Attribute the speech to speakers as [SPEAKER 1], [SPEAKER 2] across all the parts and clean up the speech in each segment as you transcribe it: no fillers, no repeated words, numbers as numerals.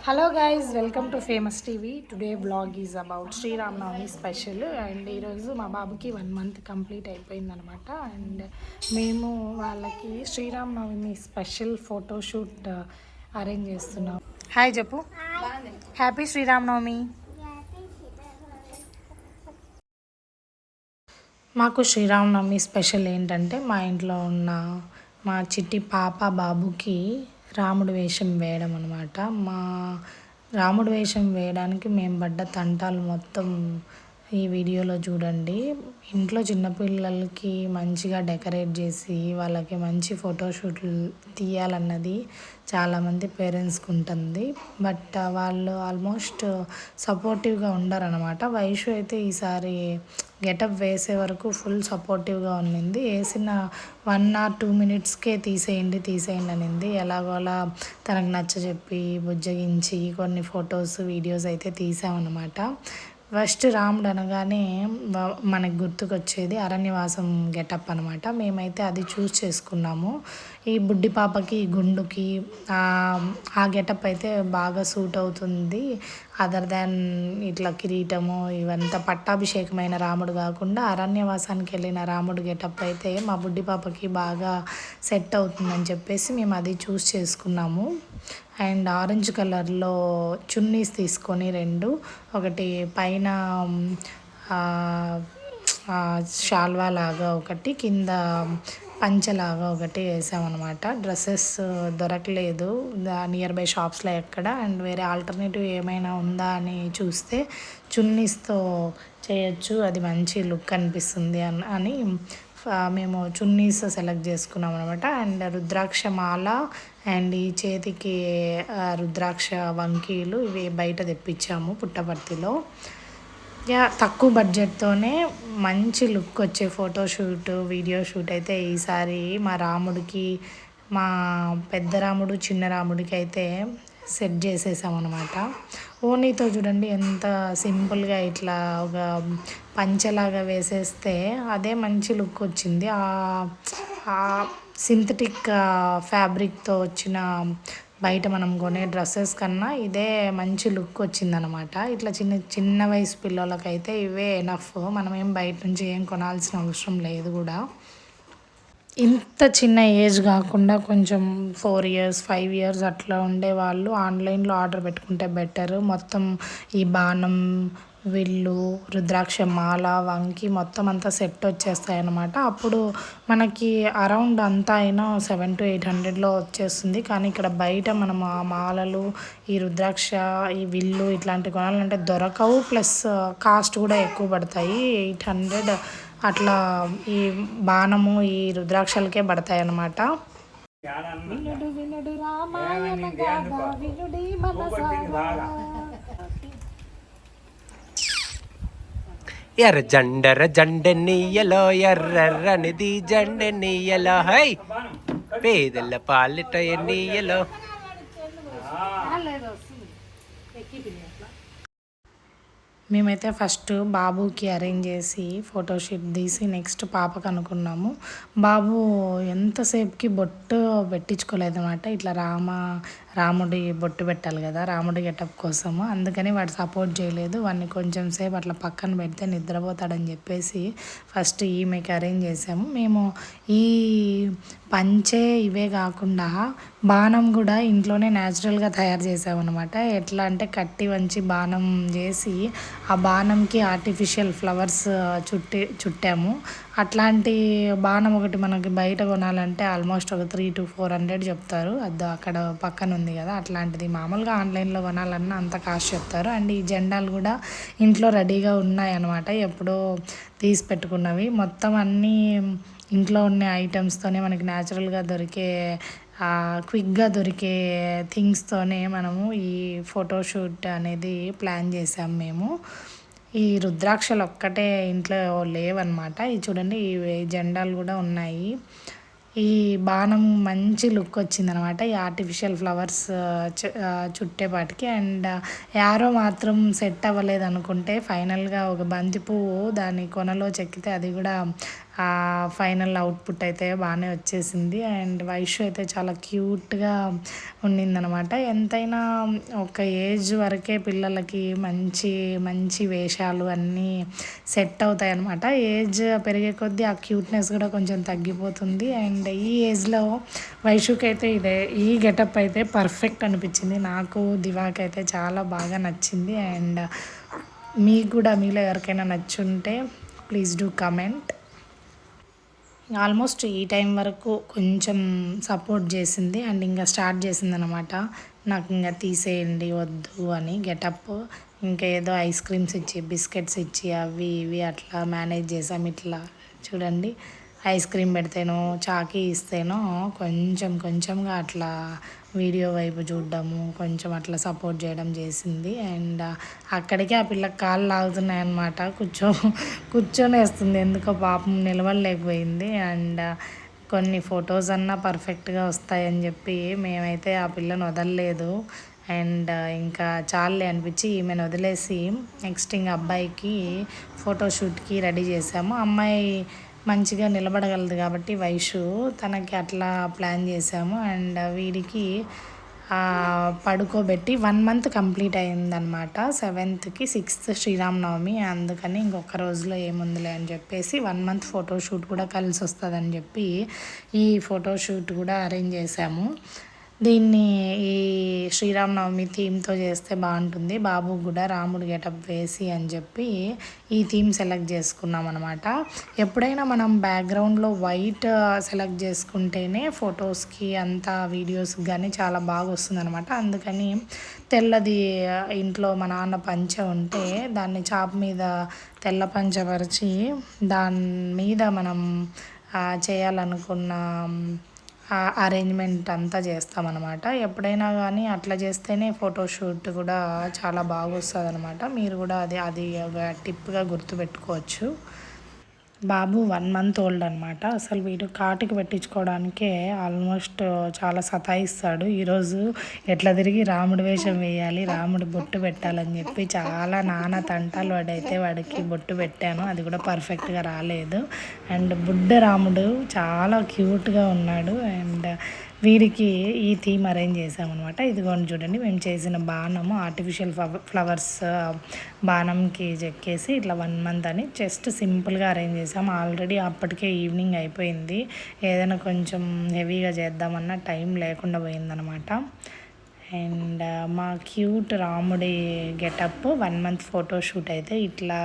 [SPEAKER 1] Hello guys, welcome to famous TV. Today blog is about Sri Rama Navami special. And ఈరోజు మా బాబుకి 1 month complete అయిపోయిందనమాట. And మేము వాళ్ళకి శ్రీరామనవమి స్పెషల్ ఫోటోషూట్ అరేంజ్ చేస్తున్నాం. హాయ్ చెప్పు. హ్యాపీ శ్రీరామనవమి. మాకు శ్రీరామనవమి స్పెషల్ ఏంటంటే మా ఇంట్లో ఉన్న మా చిట్టి పాప బాబుకి రాముడు వేషం వేయడం అనమాట. మా రాముడు వేషం వేయడానికి మేము పడ్డ తంటాలు మొత్తం ఈ వీడియోలో చూడండి. ఇంట్లో చిన్నపిల్లలకి మంచిగా డెకరేట్ చేసి వాళ్ళకి మంచి ఫోటోషూట్లు తీయాలన్నది చాలామంది పేరెంట్స్కి ఉంటుంది. బట్ వాళ్ళు ఆల్మోస్ట్ సపోర్టివ్గా ఉండరనమాట. వైషు అయితే ఈసారి గెటప్ వేసే వరకు ఫుల్ సపోర్టివ్గా ఉన్నింది. వేసిన 1 or 2 minutesకే తీసేయండి అనింది. ఎలాగోలా తనకు నచ్చజెప్పి బుజ్జగించి కొన్ని ఫొటోస్ వీడియోస్ అయితే తీసామన్నమాట. ఫస్ట్ రాముడు అనగానే మనకు గుర్తుకొచ్చేది అరణ్యవాసం గెటప్ అనమాట. మేమైతే అది చూస్ చేసుకున్నాము. ఈ బుడ్డి పాపకి గుండుకి ఆ గెటప్ అయితే బాగా సూట్ అవుతుంది. అదర్ దాన్ ఇట్లా కిరీటము ఇవంతా పట్టాభిషేకమైన రాముడు కాకుండా అరణ్యవాసానికి వెళ్ళిన రాముడు గెటప్ అయితే మా బుడ్డి పాపకి బాగా సెట్ అవుతుందని చెప్పేసి మేము అది చూస్ చేసుకున్నాము. అండ్ ఆరెంజ్ కలర్లో చున్నీస్ తీసుకొని 2, ఒకటి పైన షాల్వా లాగా ఒకటి, కింద పంచలాగా ఒకటి వేసామన్నమాట. డ్రెస్సెస్ దొరకలేదు నియర్ బై షాప్స్లో ఎక్కడ. అండ్ వేరే ఆల్టర్నేటివ్ ఏమైనా ఉందా అని చూస్తే చున్నీస్తో చేయొచ్చు, అది మంచి లుక్ అనిపిస్తుంది అని మేము చున్నీస్ సెలెక్ట్ చేసుకున్నాం అనమాట. అండ్ రుద్రాక్ష మాల అండ్ ఈ చేతికి రుద్రాక్ష వంకీలు ఇవి బయట తెప్పించాము పుట్టపర్తిలో. తక్కువ బడ్జెట్తోనే మంచి లుక్ వచ్చే ఫోటోషూట్ వీడియో షూట్ అయితే ఈసారి మా రాముడికి, మా పెద్ద రాముడు చిన్న రాముడికి అయితే సెట్ చేసేసామన్నమాట. ఓనీతో చూడండి ఎంత సింపుల్గా ఇట్లా ఒక పంచలాగా వేసేస్తే అదే మంచి లుక్ వచ్చింది. సింథటిక్ ఫ్యాబ్రిక్తో వచ్చిన బయట మనం కొనే డ్రెస్సెస్ కన్నా ఇదే మంచి లుక్ వచ్చిందనమాట. ఇట్లా చిన్న వయసు పిల్లలకైతే ఇవే ఎనఫ్. మనం ఏం బయట నుంచి ఏం కొనాల్సిన అవసరం లేదు కూడా. ఇంత చిన్న ఏజ్ కాకుండా కొంచెం 4 years 5 years అట్లా ఉండే వాళ్ళు ఆన్లైన్లో ఆర్డర్ పెట్టుకుంటే బెటర్. మొత్తం ఈ బాణం, విల్లు, రుద్రాక్ష మాల, వంకి మొత్తం అంతా సెట్ వచ్చేస్తాయి అన్నమాట. అప్పుడు మనకి అరౌండ్ అంతా అయినా 700 to 800లో వచ్చేస్తుంది. కానీ ఇక్కడ బయట మనం ఆ మాలలు, ఈ రుద్రాక్ష, ఈ విల్లు ఇట్లాంటివి కొనాలంటే దొరకవు. ప్లస్ కాస్ట్ కూడా ఎక్కువ పడతాయి. 800 అట్లా ఈ బాణము ఈ రుద్రాక్షలకే పడతాయి అన్నమాట. వినుడు రామాయణ గాథ వినుడి మనసారా.
[SPEAKER 2] ఎర్ర జండ నీయలో ఎర్రనిది జండ నీయలో హై పేదల పాలిట నీయలో.
[SPEAKER 1] మేమైతే ఫస్ట్ బాబుకి అరేంజ్ చేసి ఫోటోషూట్ తీసి నెక్స్ట్ పాపకు అనుకున్నాము. బాబు ఎంతసేపుకి బొట్టు పెట్టించుకోలేదన్నమాట. ఇట్లా రాముడి బొట్టు పెట్టాలి కదా రాముడి గెటప్ కోసము. అందుకని వాడు సపోర్ట్ చేయలేదు. వాడిని కొంచెం సేపు అట్లా పక్కన పెడితే నిద్రపోతాడని చెప్పేసి ఫస్ట్ ఈమెకి అరేంజ్ చేసాము. మేము ఈ పంచే ఇవే కాకుండా బాణం కూడా ఇంట్లోనే న్యాచురల్గా తయారు చేసామన్నమాట. ఎట్లా అంటే కట్టి వంచి బాణం చేసి ఆ బాణంకి ఆర్టిఫిషియల్ ఫ్లవర్స్ చుట్టాము. అట్లాంటి బాణం ఒకటి మనకి బయట కొనాలంటే ఆల్మోస్ట్ ఒక 300 to 400 చెప్తారు. అది అక్కడ పక్కన ఉంది కదా, అట్లాంటిది మామూలుగా ఆన్లైన్లో కొనాలన్నా అంత కాస్ట్ చెప్తారు. అండ్ ఈ జెండాలు కూడా ఇంట్లో రెడీగా ఉన్నాయన్నమాట, ఎప్పుడో తీసి పెట్టుకున్నవి. మొత్తం అన్నీ ఇంట్లో ఉన్న ఐటమ్స్తోనే మనకి న్యాచురల్గా దొరికే క్విక్గా దొరికే థింగ్స్తోనే మనము ఈ ఫోటోషూట్ అనేది ప్లాన్ చేసాం మేము. ఈ రుద్రాక్షలు ఒక్కటే ఇంట్లో లేవన్నమాట. ఇది చూడండి, ఈ జెండాలు కూడా ఉన్నాయి. ఈ బాణం మంచి లుక్ వచ్చిందనమాట ఈ ఆర్టిఫిషియల్ ఫ్లవర్స్ చుట్టేపాటికి. అండ్ యారో మాత్రం సెట్ అవ్వలేదు అనుకుంటే ఫైనల్గా ఒక బంతి పువ్వు దాని కొనలో చెక్కితే అది కూడా ఫైనల్ అవుట్పుట్ అయితే బాగానే వచ్చేసింది. అండ్ వైషు అయితే చాలా క్యూట్గా ఉండిందనమాట. ఎంతైనా ఒక ఏజ్ వరకే పిల్లలకి మంచి మంచి వేషాలు అన్నీ సెట్ అవుతాయి అన్నమాట. ఏజ్ పెరిగే కొద్దీ ఆ క్యూట్నెస్ కూడా కొంచెం తగ్గిపోతుంది. అండ్ ఈ ఏజ్లో వైషుకి అయితే ఈ గెటప్ అయితే పర్ఫెక్ట్ అనిపించింది. నాకు దివాకి అయితే చాలా బాగా నచ్చింది. అండ్ మీకు కూడా మీలో ఎవరికైనా నచ్చుంటే ప్లీజ్ డూ కమెంట్. ఆల్మోస్ట్ ఈ టైం వరకు కొంచెం సపోర్ట్ చేసింది అండ్ ఇంకా స్టార్ట్ చేసింది అనమాట. నాకు ఇంకా తీసేయండి వద్దు అని గెటప్. ఇంకా ఏదో ఐస్ క్రీమ్స్ ఇచ్చి బిస్కెట్స్ ఇచ్చి అవి ఇవి అట్లా మేనేజ్ చేసాం. ఇట్లా చూడండి, ఐస్ క్రీమ్ పెడితేనో చాకీ ఇస్తేనో కొంచెం కొంచెంగా అట్లా వీడియో వైపు చూడడము, కొంచెం అట్లా సపోర్ట్ చేయడం చేసింది. అండ్ అక్కడికే ఆ పిల్లకి కాళ్ళు లాగుతున్నాయి అన్నమాట. కూర్చొని వేస్తుంది, ఎందుకో పాపం నిలవలేకపోయింది. అండ్ కొన్ని ఫొటోస్ అన్నా పర్ఫెక్ట్గా వస్తాయని చెప్పి మేమైతే ఆ పిల్లని వదలలేదు. అండ్ ఇంకా చాలే అనిపించి ఈమెను వదిలేసి నెక్స్ట్ ఇంకా అబ్బాయికి ఫోటోషూట్కి రెడీ చేసాము. అమ్మాయి మంచిగా నిలబడగలదు కాబట్టి వైషు తనకి అట్లా ప్లాన్ చేసాము. అండ్ వీడికి పడుకోబెట్టి 1 month కంప్లీట్ అయిందనమాట. 7th 6th శ్రీరామనవమి, అందుకని ఇంకొక రోజులో ఏముందిలే అని చెప్పేసి 1 month ఫోటోషూట్ కూడా కలిసి వస్తుందని చెప్పి ఈ ఫోటోషూట్ కూడా అరేంజ్ చేసాము. దీన్ని ఈ శ్రీరామనవమి థీమ్తో చేస్తే బాగుంటుంది, బాబు కూడా రాముడు గెటప్ వేసి అని చెప్పి ఈ థీమ్ సెలెక్ట్ చేసుకున్నాం అనమాట. ఎప్పుడైనా మనం బ్యాక్గ్రౌండ్లో వైట్ సెలెక్ట్ చేసుకుంటేనే ఫొటోస్కి అంతా వీడియోస్కి కానీ చాలా బాగా వస్తుంది అనమాట. అందుకని తెల్లది ఇంట్లో మా నాన్న పంచె ఉంటే దాన్ని చాప్ మీద తెల్ల పంచె పరిచి దాని మీద మనం చేయాలనుకున్న అరేంజ్మెంట్ అంతా చేస్తామన్నమాట. ఎప్పుడైనా కానీ అట్లా చేస్తేనే ఫోటోషూట్ కూడా చాలా బాగా వస్తుంది అనమాట. మీరు కూడా అది ఒక టిప్గా గుర్తుపెట్టుకోవచ్చు. బాబు 1 month ఓల్డ్ అనమాట. అసలు వీడు కాటుకి పెట్టించుకోవడానికే ఆల్మోస్ట్ చాలా సతాయిస్తాడు. ఈరోజు ఎట్లా తిరిగి రాముడి వేషం వేయాలి, రాముడి బొట్టు పెట్టాలని చెప్పి చాలా నానా తంటాలు వాడైతే వాడికి బొట్టు పెట్టాను, అది కూడా పర్ఫెక్ట్గా రాలేదు. అండ్ బుడ్డ రాముడు చాలా క్యూట్గా ఉన్నాడు. అండ్ వీడికి ఈ థీమ్ అరేంజ్ చేసామన్నమాట. ఇదిగోండి చూడండి, మేము చేసిన బాణము ఆర్టిఫిషియల్ ఫ్లవర్స్ బాణంకి చెక్కేసి ఇట్లా 1 month అని జస్ట్ సింపుల్గా అరేంజ్ చేసాము. ఆల్రెడీ అప్పటికే ఈవినింగ్ అయిపోయింది, ఏదైనా కొంచెం హెవీగా చేద్దామన్నా టైం లేకుండా పోయిందనమాట. అండ్ మా క్యూట్ రాముడి గెటప్ 1 month ఫోటోషూట్ అయితే ఇట్లా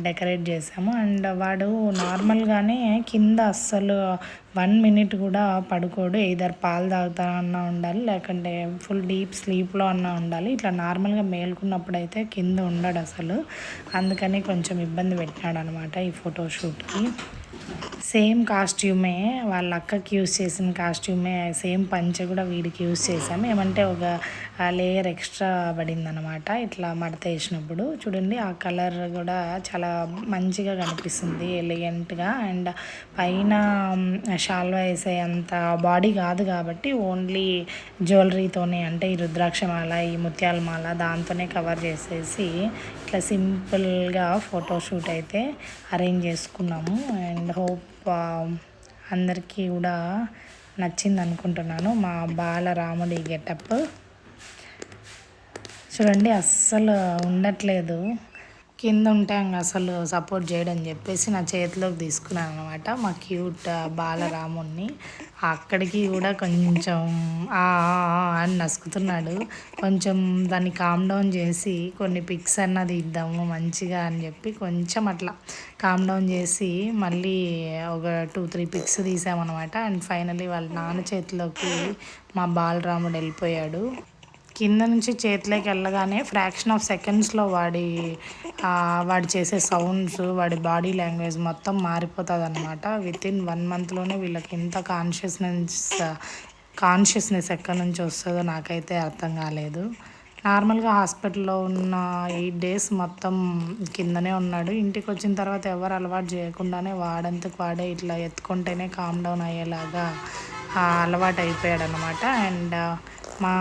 [SPEAKER 1] డెకరేట్ చేసాము. అండ్ వాడు నార్మల్గానే కింద అస్సలు 1 minute కూడా పడుకోడు. ఎయిదర్ పాలు తాగుతా అన్నా ఉండాలి, లేకుంటే ఫుల్ డీప్ స్లీప్లో అన్నా ఉండాలి. ఇట్లా నార్మల్గా మేల్కున్నప్పుడు అయితే కింద ఉండడు అసలు. అందుకని కొంచెం ఇబ్బంది పెట్టినాడు అనమాట ఈ ఫోటోషూట్కి. సేమ్ కాస్ట్యూమే వాళ్ళ అక్కకి యూజ్ చేసిన కాస్ట్యూమే, సేమ్ పంచె కూడా వీడికి యూజ్ చేసాము. ఏమంటే ఒక లేయర్ ఎక్స్ట్రా పడింది అనమాట ఇట్లా మడత వేసినప్పుడు. చూడండి ఆ కలర్ కూడా చాలా మంచిగా కనిపిస్తుంది, ఎలిగెంట్గా. అండ్ పైన షాల్వా వేసే అంత బాడీ కాదు కాబట్టి ఓన్లీ జ్యువెలరీతోనే, అంటే ఈ రుద్రాక్షమాల, ఈ ముత్యాల మాల దాంతోనే కవర్ చేసేసి ఇట్లా సింపుల్గా ఫోటోషూట్ అయితే అరేంజ్ చేసుకున్నాము. అండ్ హోప్ అందరికీ కూడా నచ్చింది అనుకుంటున్నాను మా బాలరాముడి గెటప్. చూడండి అస్సలు ఉండట్లేదు, కింద ఉంటే అసలు సపోర్ట్ చేయడం చెప్పేసి నా చేతిలోకి తీసుకున్నాను అనమాట మా క్యూట్ బాలరాముడిని. అక్కడికి కూడా కొంచెం అని నసుకుతున్నాడు. కొంచెం దాన్ని కామ్ డౌన్ చేసి కొన్ని పిక్స్ అన్నది ఇద్దాము మంచిగా అని చెప్పి కొంచెం అట్లా కామ్ డౌన్ చేసి మళ్ళీ ఒక 2-3 పిక్స్ తీసామన్నమాట. అండ్ ఫైనలీ వాళ్ళ నాన్న చేతిలోకి మా బాలరాముడు వెళ్ళిపోయాడు. కింద నుంచి చేతిలోకి వెళ్ళగానే ఫ్రాక్షన్ ఆఫ్ సెకండ్స్లో వాడు చేసే సౌండ్స్, వాడి బాడీ లాంగ్వేజ్ మొత్తం మారిపోతుంది అనమాట. వితిన్ 1 monthలోనే వీళ్ళకి ఎంత కాన్షియస్నెస్ ఎక్కడి నుంచి వస్తుందో నాకైతే అర్థం కాలేదు. నార్మల్గా హాస్పిటల్లో ఉన్న 8 days మొత్తం కిందనే ఉన్నాడు. ఇంటికి వచ్చిన తర్వాత ఎవరు అలవాటు చేయకుండానే వాడంతకు వాడే ఇట్లా ఎత్తుకుంటేనే కామ్ డౌన్ అయ్యేలాగా అలవాటు అయిపోయాడు అనమాట. అండ్ మా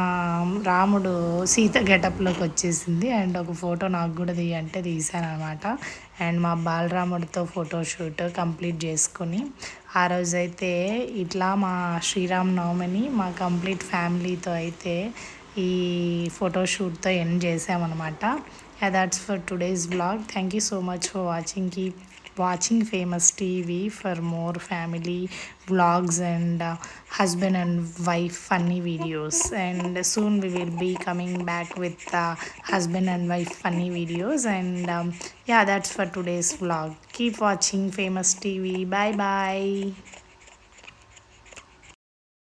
[SPEAKER 1] రాముడు సీత గెటప్లోకి వచ్చేసింది. అండ్ ఒక ఫోటో నాకు కూడా అంటే తీసాను అనమాట. అండ్ మా బాలరాముడితో ఫోటోషూట్ కంప్లీట్ చేసుకుని ఆ రోజైతే ఇట్లా మా శ్రీరామనవమిని మా కంప్లీట్ ఫ్యామిలీతో అయితే ఈ ఫోటోషూట్తో ఎండ్ చేసామన్నమాట. That's for today's blog. Thank you so much for watching Famous TV for more family vlogs and husband and wife funny videos. And soon we will be coming back with husband and wife funny videos. And yeah, that's for today's vlog. Keep watching Famous TV. Bye bye.